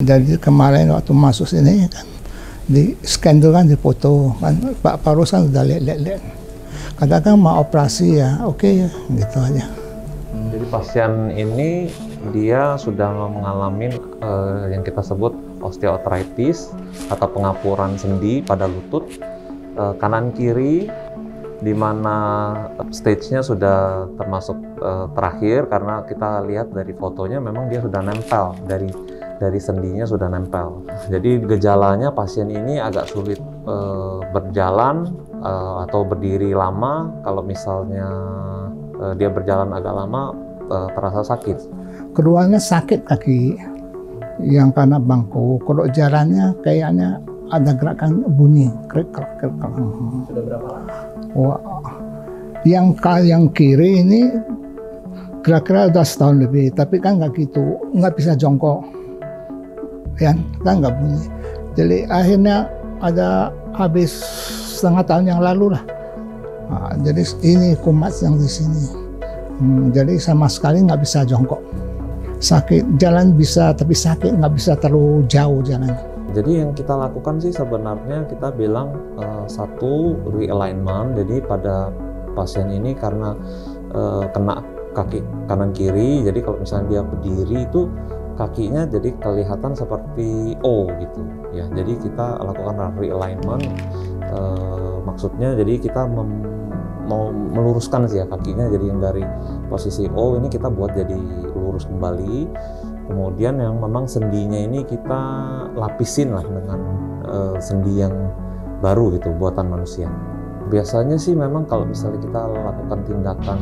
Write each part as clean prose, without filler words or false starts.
Jadi kemarin waktu masuk sini kan, di scan itu kan, dipoto kan, Pak Parus kan udah lihat. Katakan mau operasi ya, oke ya, gitu aja. Jadi pasien ini dia sudah mengalami yang kita sebut osteoartritis atau pengapuran sendi pada lutut kanan kiri, di mana stage-nya sudah termasuk terakhir karena kita lihat dari fotonya memang dia sudah nempel dari sendinya sudah nempel. Jadi gejalanya pasien ini agak sulit berjalan atau berdiri lama. Kalau misalnya dia berjalan agak lama terasa sakit. Keduanya sakit kaki yang karena bangku. Kalau jalannya kayaknya ada gerakan bunyi krik. Sudah berapa lama? Wah, yang kiri ini kira-kira udah setahun lebih, tapi kan nggak gitu, nggak bisa jongkok, ya kan nggak bunyi. Jadi akhirnya ada habis setengah tahun yang lalu lah. Nah, jadi ini kumat yang di sini. Jadi sama sekali nggak bisa jongkok. Sakit, jalan bisa tapi sakit, nggak bisa terlalu jauh jalan. Jadi yang kita lakukan sih sebenarnya kita bilang satu realignment. Jadi pada pasien ini karena kena kaki kanan kiri, jadi kalau misalnya dia berdiri itu kakinya jadi kelihatan seperti O gitu ya. Jadi kita lakukan realignment, maksudnya jadi kita mau meluruskan sih ya kakinya, jadi yang dari posisi O ini kita buat jadi lurus kembali. Kemudian yang memang sendinya ini kita lapisin lah dengan sendi yang baru gitu, buatan manusia. Biasanya sih memang kalau misalnya kita lakukan tindakan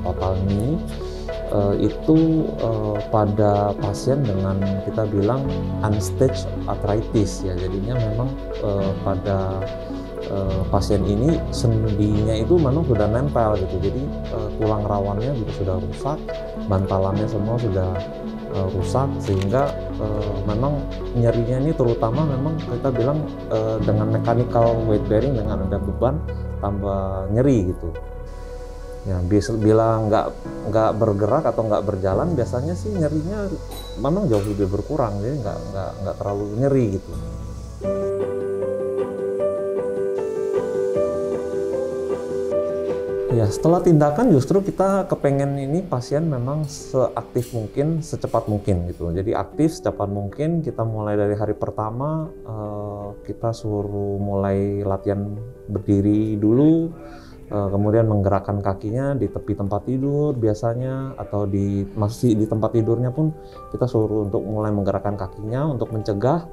total knee itu pada pasien dengan kita bilang unstaged arthritis ya, jadinya memang pada pasien ini sendinya itu memang sudah nempel gitu, jadi tulang rawannya juga sudah rusak, bantalannya semua sudah rusak, sehingga memang nyerinya ini terutama memang kita bilang dengan mechanical weight bearing, dengan ada beban tambah nyeri gitu ya. Bila nggak bergerak atau nggak berjalan biasanya sih nyerinya memang jauh lebih berkurang, jadi nggak terlalu nyeri gitu. Ya, setelah tindakan justru kita kepengen ini pasien memang seaktif mungkin, secepat mungkin gitu. Jadi aktif secepat mungkin, kita mulai dari hari pertama kita suruh mulai latihan berdiri dulu, kemudian menggerakkan kakinya di tepi tempat tidur biasanya, atau masih di tempat tidurnya pun kita suruh untuk mulai menggerakkan kakinya untuk mencegah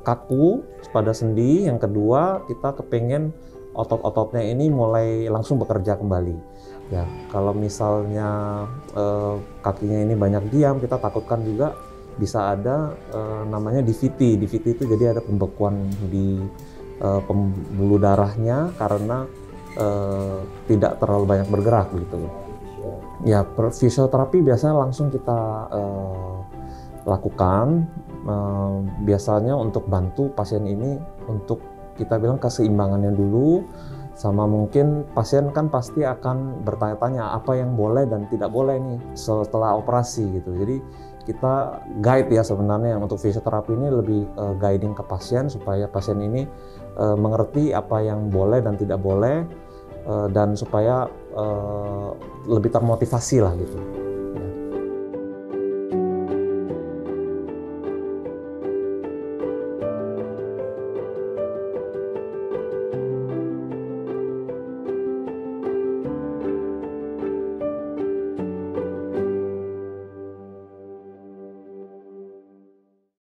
kaku pada sendi. Yang kedua, kita kepengen otot-ototnya ini mulai langsung bekerja kembali. Ya, kalau misalnya kakinya ini banyak diam, kita takutkan juga bisa ada namanya DVT. DVT itu jadi ada pembekuan di pembuluh darahnya karena tidak terlalu banyak bergerak gitu. Ya, fisioterapi biasanya langsung kita lakukan biasanya untuk bantu pasien ini untuk kita bilang keseimbangannya dulu, sama mungkin pasien kan pasti akan bertanya-tanya apa yang boleh dan tidak boleh nih setelah operasi gitu. Jadi kita guide ya sebenarnya, yang untuk fisioterapi ini lebih guiding ke pasien supaya pasien ini mengerti apa yang boleh dan tidak boleh, dan supaya lebih termotivasi lah gitu.